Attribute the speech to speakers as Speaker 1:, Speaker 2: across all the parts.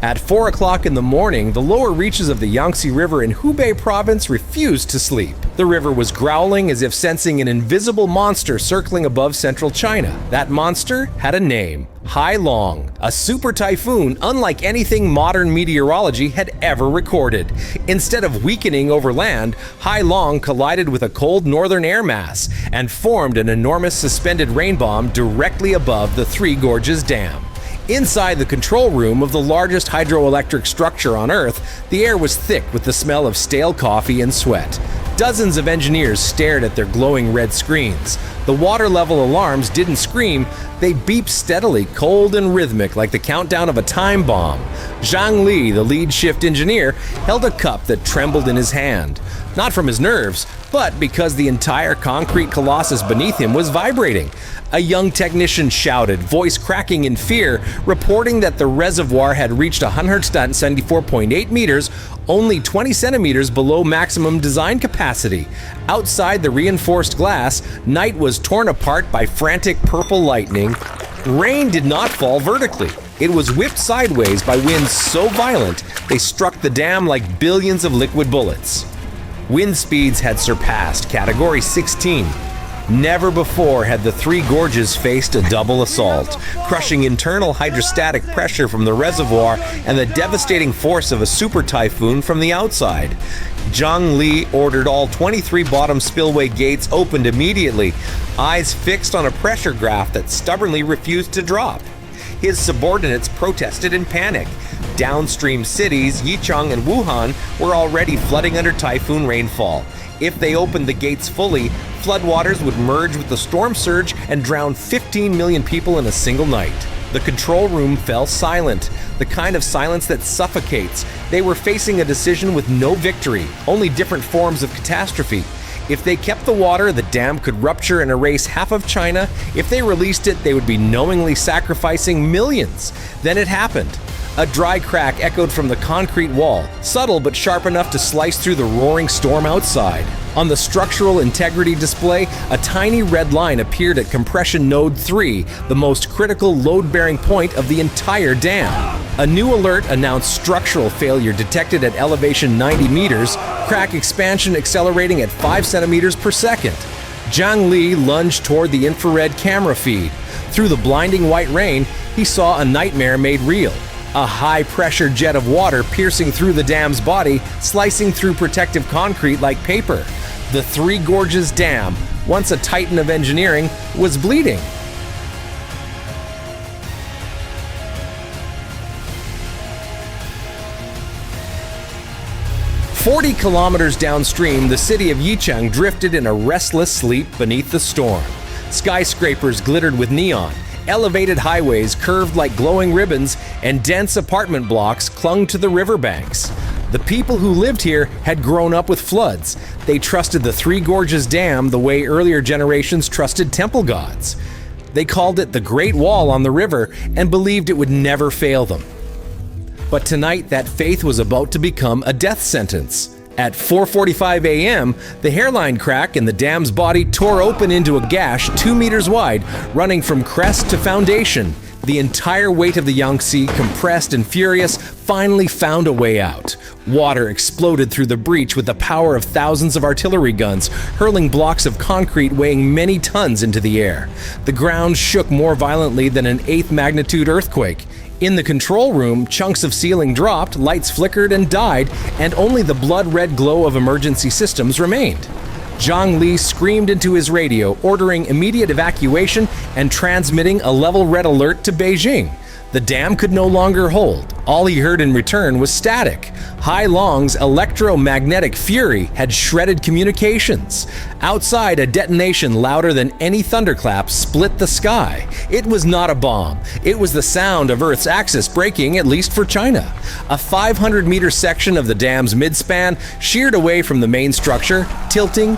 Speaker 1: At 4 o'clock in the morning, the lower reaches of the Yangtze River in Hubei province refused to sleep. The river was growling as if sensing an invisible monster circling above central China. That monster had a name: Hailong, a super typhoon unlike anything modern meteorology had ever recorded. Instead of weakening over land, Hailong collided with a cold northern air mass and formed an enormous suspended rain bomb directly above the Three Gorges Dam. Inside the control room of the largest hydroelectric structure on Earth, the air was thick with the smell of stale coffee and sweat. Dozens of engineers stared at their glowing red screens. The water level alarms didn't scream, they beeped steadily, cold and rhythmic like the countdown of a time bomb. Zhang Li, the lead shift engineer, held a cup that trembled in his hand. Not from his nerves, but because the entire concrete colossus beneath him was vibrating. A young technician shouted, voice cracking in fear, reporting that the reservoir had reached 174.8 meters, only 20 centimeters below maximum design capacity. Outside the reinforced glass, night was torn apart by frantic purple lightning. Rain did not fall vertically. It was whipped sideways by winds so violent they struck the dam like billions of liquid bullets. Wind speeds had surpassed Category 16. Never before had the Three Gorges faced a double assault, crushing internal hydrostatic pressure from the reservoir and the devastating force of a super typhoon from the outside. Zhang Li ordered all 23 bottom spillway gates opened immediately, eyes fixed on a pressure graph that stubbornly refused to drop. His subordinates protested in panic. Downstream cities, Yichang and Wuhan, were already flooding under typhoon rainfall. If they opened the gates fully, floodwaters would merge with the storm surge and drown 15 million people in a single night. The control room fell silent, the kind of silence that suffocates. They were facing a decision with no victory, only different forms of catastrophe. If they kept the water, the dam could rupture and erase half of China. If they released it, they would be knowingly sacrificing millions. Then it happened. A dry crack echoed from the concrete wall, subtle but sharp enough to slice through the roaring storm outside. On the structural integrity display, a tiny red line appeared at compression node 3, the most critical load-bearing point of the entire dam. A new alert announced structural failure detected at elevation 90 meters, crack expansion accelerating at 5 centimeters per second. Zhang Li lunged toward the infrared camera feed. Through the blinding white rain, he saw a nightmare made real. A high-pressure jet of water piercing through the dam's body, slicing through protective concrete like paper. The Three Gorges Dam, once a titan of engineering, was bleeding. "40 kilometers downstream, the city of Yichang drifted in a restless sleep beneath the storm. Skyscrapers glittered with neon. Elevated highways curved like glowing ribbons, and dense apartment blocks clung to the riverbanks. The people who lived here had grown up with floods. They trusted the Three Gorges Dam the way earlier generations trusted temple gods. They called it the Great Wall on the river and believed it would never fail them. But tonight, that faith was about to become a death sentence. At 4:45 a.m., the hairline crack in the dam's body tore open into a gash 2 meters wide, running from crest to foundation. The entire weight of the Yangtze, compressed and furious, finally found a way out. Water exploded through the breach with the power of thousands of artillery guns, hurling blocks of concrete weighing many tons into the air. The ground shook more violently than an 8th magnitude earthquake. In the control room, chunks of ceiling dropped, lights flickered and died, and only the blood-red glow of emergency systems remained. Zhang Li screamed into his radio, ordering immediate evacuation and transmitting a level red alert to Beijing. The dam could no longer hold. All he heard in return was static. Hailong's electromagnetic fury had shredded communications. Outside, a detonation louder than any thunderclap split the sky. It was not a bomb. It was the sound of Earth's axis breaking, at least for China. A 500-meter section of the dam's midspan sheared away from the main structure, tilting,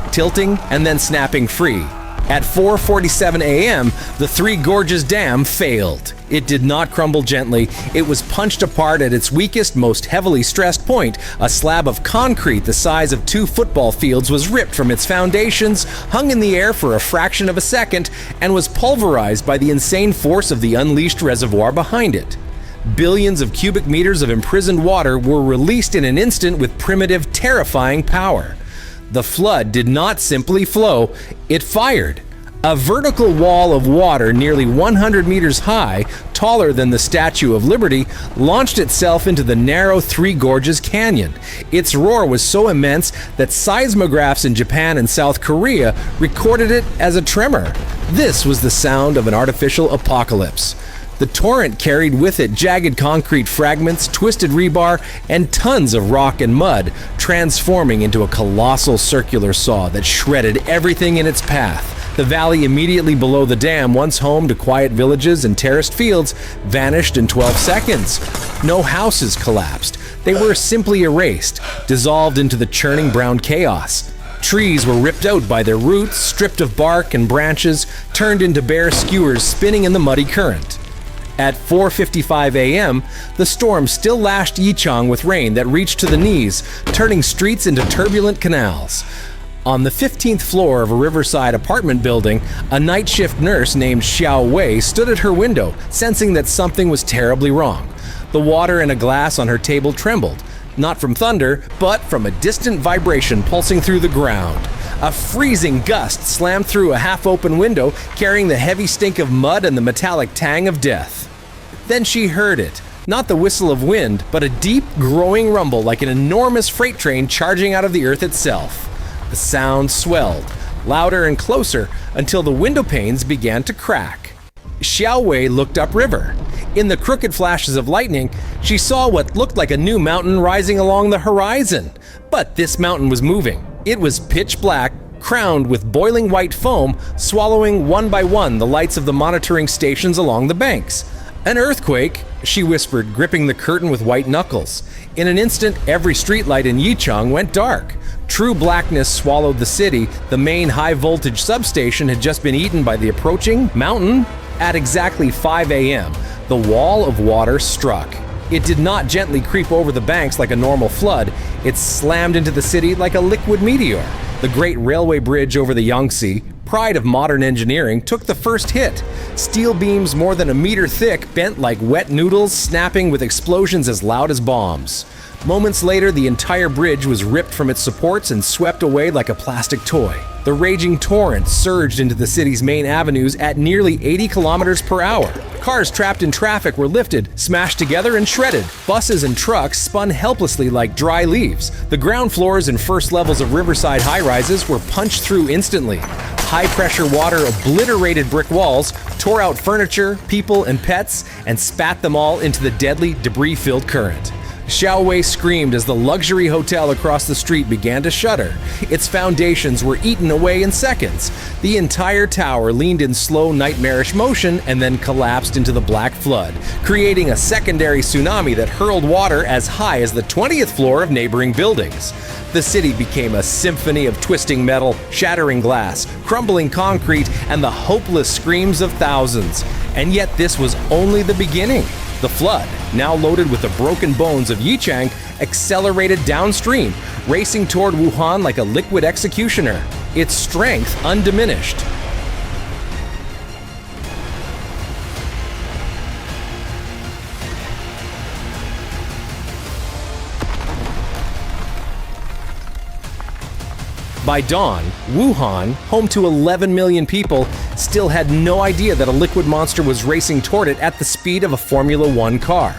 Speaker 1: and then snapping free. At 4:47 a.m., the Three Gorges Dam failed. It did not crumble gently. It was punched apart at its weakest, most heavily stressed point. A slab of concrete the size of 2 football fields was ripped from its foundations, hung in the air for a fraction of a second, and was pulverized by the insane force of the unleashed reservoir behind it. Billions of cubic meters of imprisoned water were released in an instant with primitive, terrifying power. The flood did not simply flow, it fired. A vertical wall of water nearly 100 meters high, taller than the Statue of Liberty, launched itself into the narrow Three Gorges Canyon. Its roar was so immense that seismographs in Japan and South Korea recorded it as a tremor. This was the sound of an artificial apocalypse. The torrent carried with it jagged concrete fragments, twisted rebar, and tons of rock and mud, transforming into a colossal circular saw that shredded everything in its path. The valley immediately below the dam, once home to quiet villages and terraced fields, vanished in 12 seconds. No houses collapsed. They were simply erased, dissolved into the churning brown chaos. Trees were ripped out by their roots, stripped of bark and branches, turned into bare skewers spinning in the muddy current. At 4:55 a.m., the storm still lashed Yichang with rain that reached to the knees, turning streets into turbulent canals. On the 15th floor of a riverside apartment building, a night shift nurse named Xiao Wei stood at her window, sensing that something was terribly wrong. The water in a glass on her table trembled, not from thunder, but from a distant vibration pulsing through the ground. A freezing gust slammed through a half-open window, carrying the heavy stink of mud and the metallic tang of death. Then she heard it. Not the whistle of wind, but a deep, growing rumble like an enormous freight train charging out of the earth itself. The sound swelled, louder and closer, until the window panes began to crack. Xiao Wei looked upriver. In the crooked flashes of lightning, she saw what looked like a new mountain rising along the horizon. But this mountain was moving. It was pitch black, crowned with boiling white foam, swallowing one by one the lights of the monitoring stations along the banks. "An earthquake," she whispered, gripping the curtain with white knuckles. In an instant, every streetlight in Yichang went dark. True blackness swallowed the city. The main high-voltage substation had just been eaten by the approaching mountain. At exactly 5 a.m., the wall of water struck. It did not gently creep over the banks like a normal flood. It slammed into the city like a liquid meteor. The great railway bridge over the Yangtze, pride of modern engineering, took the first hit. Steel beams more than a meter thick bent like wet noodles, snapping with explosions as loud as bombs. Moments later, the entire bridge was ripped from its supports and swept away like a plastic toy. The raging torrent surged into the city's main avenues at nearly 80 kilometers per hour. Cars trapped in traffic were lifted, smashed together, and shredded. Buses and trucks spun helplessly like dry leaves. The ground floors and first levels of riverside high-rises were punched through instantly. High-pressure water obliterated brick walls, tore out furniture, people, and pets, and spat them all into the deadly, debris-filled current. Xiao Wei screamed as the luxury hotel across the street began to shudder. Its foundations were eaten away in seconds. The entire tower leaned in slow, nightmarish motion and then collapsed into the black flood, creating a secondary tsunami that hurled water as high as the 20th floor of neighboring buildings. The city became a symphony of twisting metal, shattering glass, crumbling concrete, and the hopeless screams of thousands. And yet this was only the beginning. The flood, now loaded with the broken bones of Yichang, accelerated downstream, racing toward Wuhan like a liquid executioner, its strength undiminished. By dawn, Wuhan, home to 11 million people, still had no idea that a liquid monster was racing toward it at the speed of a Formula One car.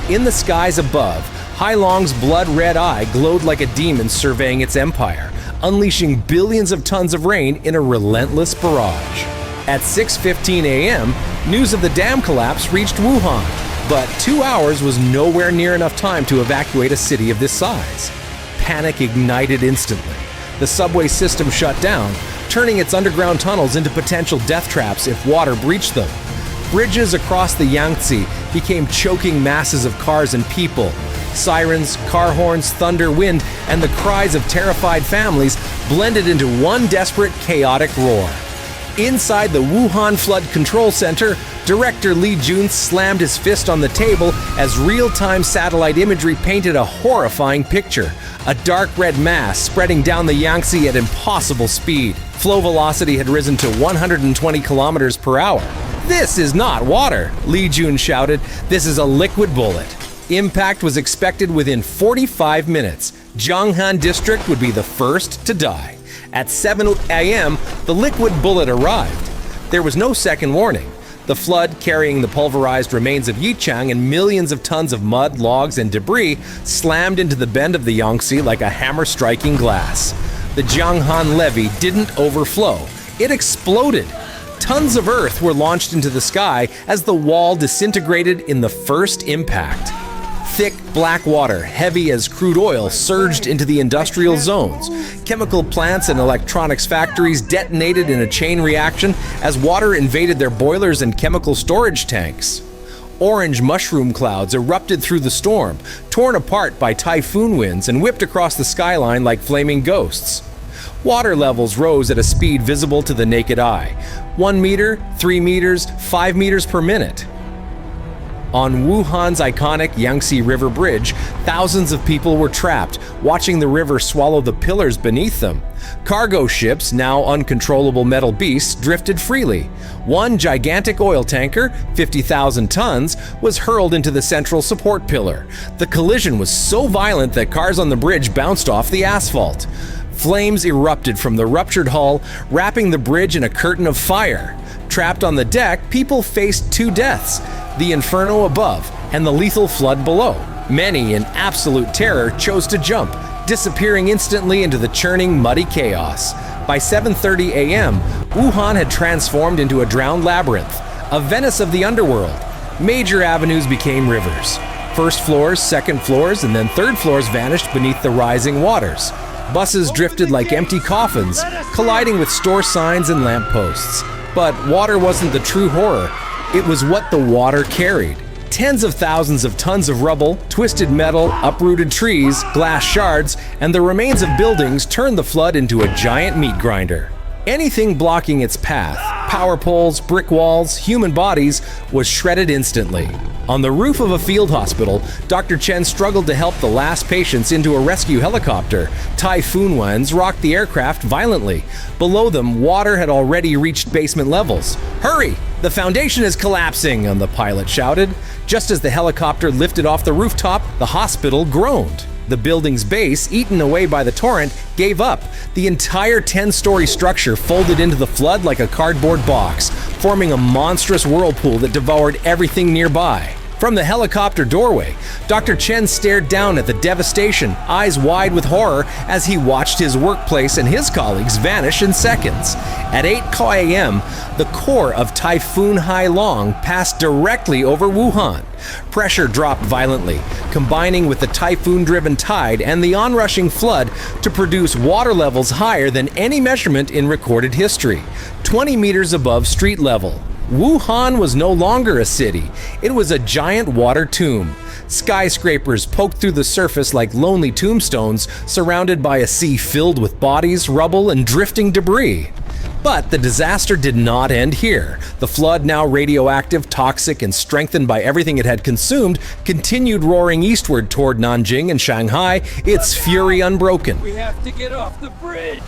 Speaker 1: In the skies above, Hailong's blood-red eye glowed like a demon surveying its empire, unleashing billions of tons of rain in a relentless barrage. At 6:15 a.m., news of the dam collapse reached Wuhan, but 2 hours was nowhere near enough time to evacuate a city of this size. Panic ignited instantly. The subway system shut down, turning its underground tunnels into potential death traps if water breached them. Bridges across the Yangtze became choking masses of cars and people. Sirens, car horns, thunder, wind, and the cries of terrified families blended into one desperate, chaotic roar. Inside the Wuhan Flood Control Center, Director Li Jun slammed his fist on the table as real-time satellite imagery painted a horrifying picture. A dark red mass spreading down the Yangtze at impossible speed. Flow velocity had risen to 120 kilometers per hour. "This is not water," Li Jun shouted. "This is a liquid bullet." Impact was expected within 45 minutes. Jianghan district would be the first to die. At 7 a.m., the liquid bullet arrived. There was no second warning. The flood, carrying the pulverized remains of Yichang and millions of tons of mud, logs, and debris, slammed into the bend of the Yangtze like a hammer striking glass. The Jianghan levee didn't overflow. It exploded. Tons of earth were launched into the sky as the wall disintegrated in the first impact. Thick black water, heavy as crude oil, surged into the industrial zones. Chemical plants and electronics factories detonated in a chain reaction as water invaded their boilers and chemical storage tanks. Orange mushroom clouds erupted through the storm, torn apart by typhoon winds and whipped across the skyline like flaming ghosts. Water levels rose at a speed visible to the naked eye. 1 meter, 3 meters, 5 meters per minute. On Wuhan's iconic Yangtze River bridge, thousands of people were trapped, watching the river swallow the pillars beneath them. Cargo ships, now uncontrollable metal beasts, drifted freely. One gigantic oil tanker, 50,000 tons, was hurled into the central support pillar. The collision was so violent that cars on the bridge bounced off the asphalt. Flames erupted from the ruptured hull, wrapping the bridge in a curtain of fire. Trapped on the deck, people faced two deaths: the inferno above and the lethal flood below. Many, in absolute terror, chose to jump, disappearing instantly into the churning, muddy chaos. By 7:30 a.m., Wuhan had transformed into a drowned labyrinth, a Venice of the underworld. Major avenues became rivers. First floors, second floors, and then third floors vanished beneath the rising waters. Buses drifted like empty coffins, colliding with store signs and lampposts. But water wasn't the true horror. It was what the water carried. Tens of thousands of tons of rubble, twisted metal, uprooted trees, glass shards, and the remains of buildings turned the flood into a giant meat grinder. Anything blocking its path, power poles, brick walls, human bodies, was shredded instantly. On the roof of a field hospital, Dr. Chen struggled to help the last patients into a rescue helicopter. Typhoon winds rocked the aircraft violently. Below them, water had already reached basement levels. "Hurry! The foundation is collapsing!" the pilot shouted. Just as the helicopter lifted off the rooftop, the hospital groaned. The building's base, eaten away by the torrent, gave up. The entire 10-story structure folded into the flood like a cardboard box, forming a monstrous whirlpool that devoured everything nearby. From the helicopter doorway, Dr. Chen stared down at the devastation, eyes wide with horror, as he watched his workplace and his colleagues vanish in seconds. At 8 a.m., the core of Typhoon Hailong passed directly over Wuhan. Pressure dropped violently, combining with the typhoon-driven tide and the onrushing flood to produce water levels higher than any measurement in recorded history, 20 meters above street level. Wuhan was no longer a city. It was a giant water tomb. Skyscrapers poked through the surface like lonely tombstones, surrounded by a sea filled with bodies, rubble, and drifting debris. But the disaster did not end here. The flood, now radioactive, toxic, and strengthened by everything it had consumed, continued roaring eastward toward Nanjing and Shanghai, its fury unbroken.
Speaker 2: We have to get off the bridge!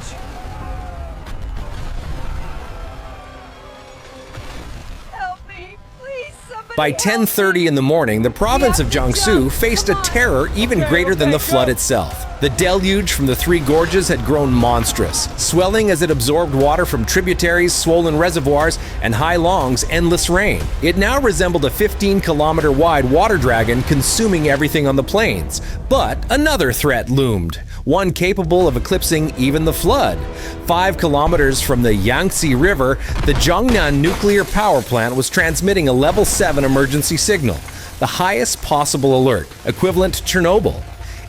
Speaker 1: By 10:30 in the morning, the province of Jiangzhou faced a terror even greater than the flood itself. The deluge from the Three Gorges had grown monstrous, swelling as it absorbed water from tributaries, swollen reservoirs, and Hailong's endless rain. It now resembled a 15-kilometer-wide water dragon consuming everything on the plains. But another threat loomed, one capable of eclipsing even the flood. 5 kilometers from the Yangtze River, the Zhongnan nuclear power plant was transmitting a level 7 emergency signal, the highest possible alert, equivalent to Chernobyl.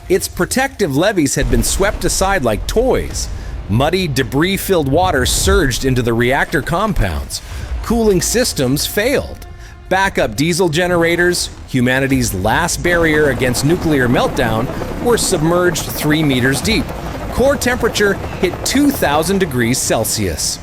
Speaker 1: Its protective levees had been swept aside like toys. Muddy, debris-filled water surged into the reactor compounds. Cooling systems failed. Backup diesel generators, humanity's last barrier against nuclear meltdown, were submerged 3 meters deep. Core temperature hit 2,000 degrees Celsius.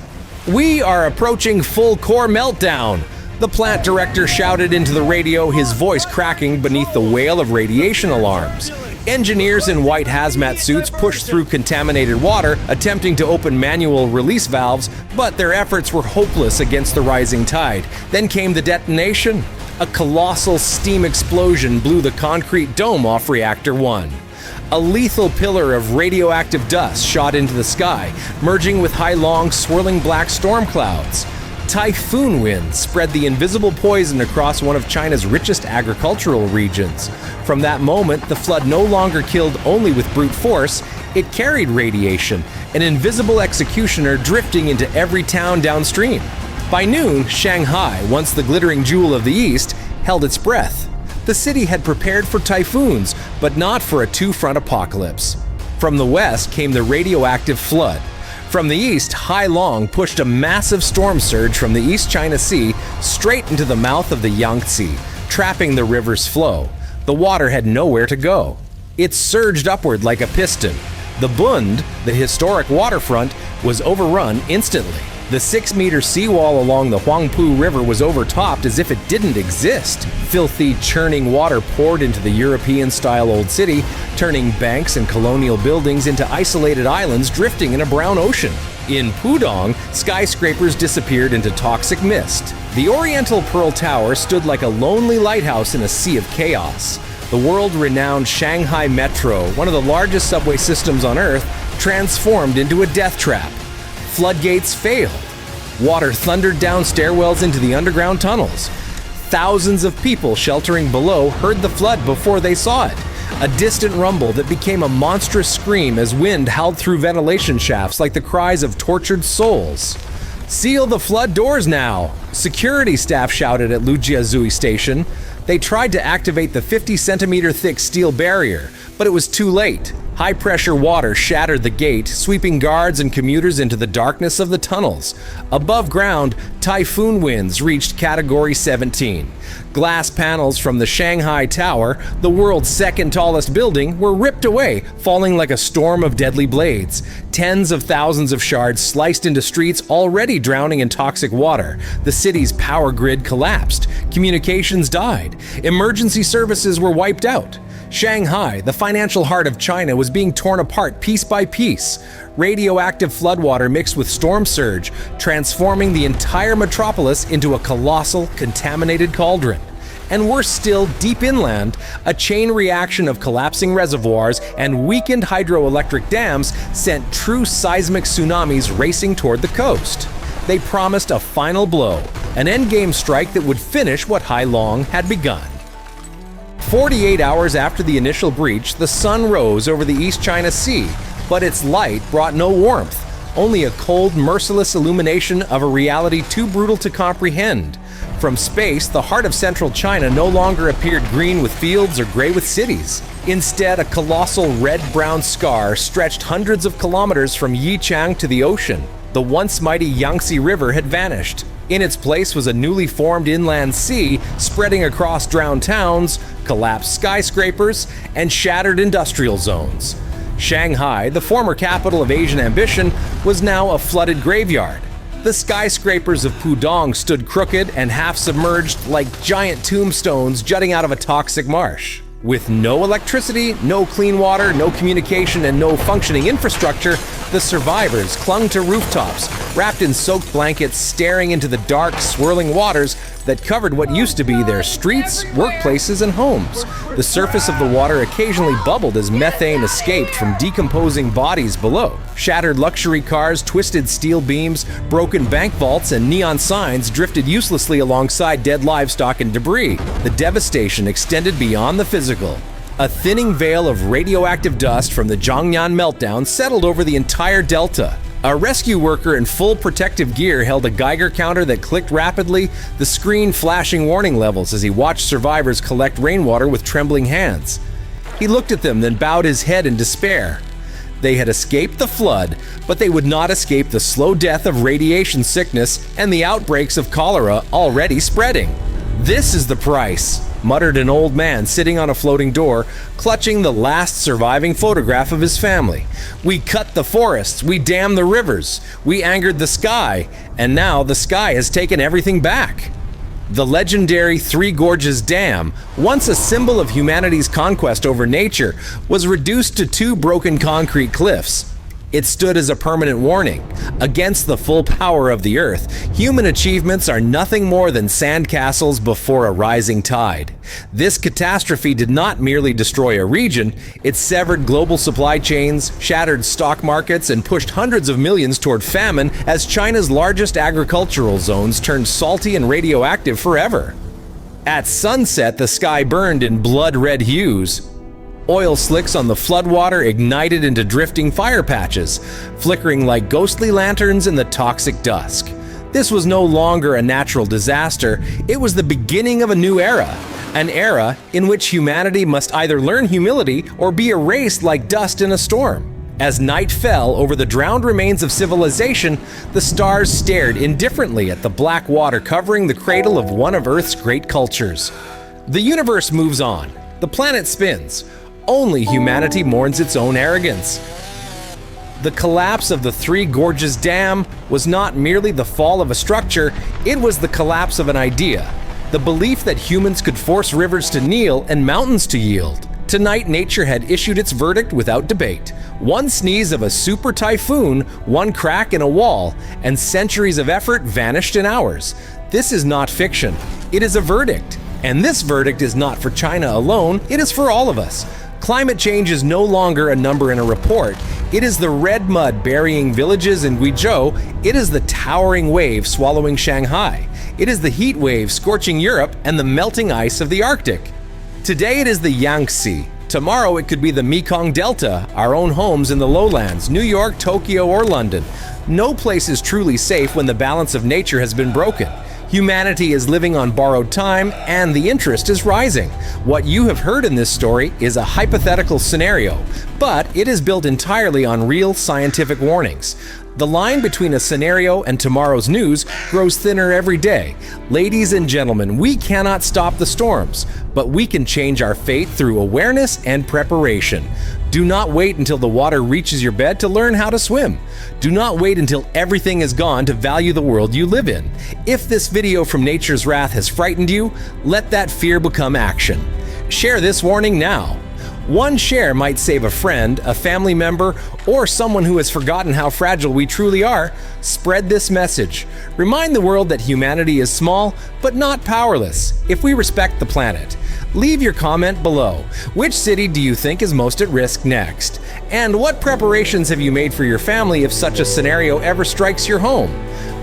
Speaker 1: "We are approaching full core meltdown," the plant director shouted into the radio, his voice cracking beneath the wail of radiation alarms. Engineers in white hazmat suits pushed through contaminated water, attempting to open manual release valves, but their efforts were hopeless against the rising tide. Then came the detonation. A colossal steam explosion blew the concrete dome off Reactor 1. A lethal pillar of radioactive dust shot into the sky, merging with Hailong's swirling black storm clouds. Typhoon winds spread the invisible poison across one of China's richest agricultural regions. From that moment, the flood no longer killed only with brute force, it carried radiation, an invisible executioner drifting into every town downstream. By noon, Shanghai, once the glittering jewel of the East, held its breath. The city had prepared for typhoons, but not for a two-front apocalypse. From the west came the radioactive flood. From the east, Hailong pushed a massive storm surge from the East China Sea straight into the mouth of the Yangtze, trapping the river's flow. The water had nowhere to go. It surged upward like a piston. The Bund, the historic waterfront, was overrun instantly. The 6-meter seawall along the Huangpu River was overtopped as if it didn't exist. Filthy, churning water poured into the European-style old city, turning banks and colonial buildings into isolated islands drifting in a brown ocean. In Pudong, skyscrapers disappeared into toxic mist. The Oriental Pearl Tower stood like a lonely lighthouse in a sea of chaos. The world-renowned Shanghai Metro, one of the largest subway systems on Earth, transformed into a death trap. Floodgates failed. Water thundered down stairwells into the underground tunnels. Thousands of people sheltering below heard the flood before they saw it. A distant rumble that became a monstrous scream as wind howled through ventilation shafts like the cries of tortured souls. "Seal the flood doors now!" Security staff shouted at Lujiazui Station. They tried to activate the 50-centimeter thick steel barrier, but it was too late. High-pressure water shattered the gate, sweeping guards and commuters into the darkness of the tunnels. Above ground, typhoon winds reached Category 17. Glass panels from the Shanghai Tower, the world's second tallest building, were ripped away, falling like a storm of deadly blades. Tens of thousands of shards sliced into streets already drowning in toxic water. The city's power grid collapsed. Communications died. Emergency services were wiped out. Shanghai, the financial heart of China, was being torn apart piece by piece. Radioactive floodwater mixed with storm surge, transforming the entire metropolis into a colossal, contaminated cauldron. And worse still, deep inland, a chain reaction of collapsing reservoirs and weakened hydroelectric dams sent true seismic tsunamis racing toward the coast. They promised a final blow, an endgame strike that would finish what Hailong had begun. 48 hours after the initial breach, the sun rose over the East China Sea, but its light brought no warmth, only a cold, merciless illumination of a reality too brutal to comprehend. From space, the heart of central China no longer appeared green with fields or gray with cities. Instead, a colossal red-brown scar stretched hundreds of kilometers from Yichang to the ocean. The once mighty Yangtze River had vanished. In its place was a newly formed inland sea spreading across drowned towns, collapsed skyscrapers, and shattered industrial zones. Shanghai, the former capital of Asian ambition, was now a flooded graveyard. The skyscrapers of Pudong stood crooked and half-submerged like giant tombstones jutting out of a toxic marsh. With no electricity, no clean water, no communication, and no functioning infrastructure, the survivors clung to rooftops, wrapped in soaked blankets, staring into the dark, swirling waters that covered what used to be their streets, workplaces, and homes. The surface of the water occasionally bubbled as methane escaped from decomposing bodies below. Shattered luxury cars, twisted steel beams, broken bank vaults, and neon signs drifted uselessly alongside dead livestock and debris. The devastation extended beyond the physical. A thinning veil of radioactive dust from the Zhangnan meltdown settled over the entire delta. A rescue worker in full protective gear held a Geiger counter that clicked rapidly, the screen flashing warning levels as he watched survivors collect rainwater with trembling hands. He looked at them, then bowed his head in despair. They had escaped the flood, but they would not escape the slow death of radiation sickness and the outbreaks of cholera already spreading. "This is the price," muttered an old man sitting on a floating door, clutching the last surviving photograph of his family. "We cut the forests, we dammed the rivers, we angered the sky, and now the sky has taken everything back." The legendary Three Gorges Dam, once a symbol of humanity's conquest over nature, was reduced to two broken concrete cliffs. It stood as a permanent warning. Against the full power of the earth, human achievements are nothing more than sandcastles before a rising tide. This catastrophe did not merely destroy a region, it severed global supply chains, shattered stock markets, and pushed hundreds of millions toward famine as China's largest agricultural zones turned salty and radioactive forever. At sunset, the sky burned in blood-red hues. Oil slicks on the floodwater ignited into drifting fire patches, flickering like ghostly lanterns in the toxic dusk. This was no longer a natural disaster, it was the beginning of a new era. An era in which humanity must either learn humility or be erased like dust in a storm. As night fell over the drowned remains of civilization, the stars stared indifferently at the black water covering the cradle of one of Earth's great cultures. The universe moves on. The planet spins. Only humanity mourns its own arrogance. The collapse of the Three Gorges Dam was not merely the fall of a structure, it was the collapse of an idea. The belief that humans could force rivers to kneel and mountains to yield. Tonight, nature had issued its verdict without debate. One sneeze of a super typhoon, one crack in a wall, and centuries of effort vanished in hours. This is not fiction. It is a verdict. And this verdict is not for China alone, it is for all of us. Climate change is no longer a number in a report. It is the red mud burying villages in Guizhou. It is the towering wave swallowing Shanghai. It is the heat wave scorching Europe and the melting ice of the Arctic. Today it is the Yangtze. Tomorrow it could be the Mekong Delta, our own homes in the lowlands, New York, Tokyo, or London. No place is truly safe when the balance of nature has been broken. Humanity is living on borrowed time, and the interest is rising. What you have heard in this story is a hypothetical scenario, but it is built entirely on real scientific warnings. The line between a scenario and tomorrow's news grows thinner every day. Ladies and gentlemen, we cannot stop the storms, but we can change our fate through awareness and preparation. Do not wait until the water reaches your bed to learn how to swim. Do not wait until everything is gone to value the world you live in. If this video from Nature's Wrath has frightened you, let that fear become action. Share this warning now. One share might save a friend, a family member, or someone who has forgotten how fragile we truly are. Spread this message. Remind the world that humanity is small, but not powerless, if we respect the planet. Leave your comment below. Which city do you think is most at risk next? And what preparations have you made for your family if such a scenario ever strikes your home?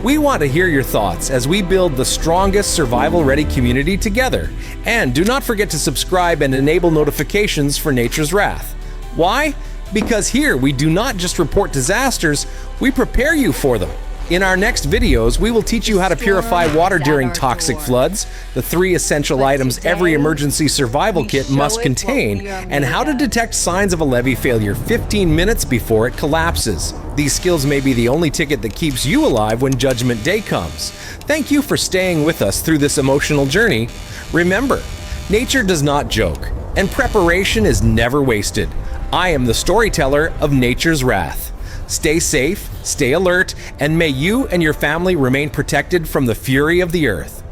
Speaker 1: We want to hear your thoughts as we build the strongest survival-ready community together. And do not forget to subscribe and enable notifications for Nature's Wrath. Why? Because here we do not just report disasters, we prepare you for them. In our next videos, we will teach you how to purify water during toxic floods, the 3 essential items every emergency survival kit must contain, and how to detect signs of a levee failure 15 minutes before it collapses. These skills may be the only ticket that keeps you alive when Judgment Day comes. Thank you for staying with us through this emotional journey. Remember, nature does not joke, and preparation is never wasted. I am the storyteller of Nature's Wrath. Stay safe, stay alert, and may you and your family remain protected from the fury of the earth.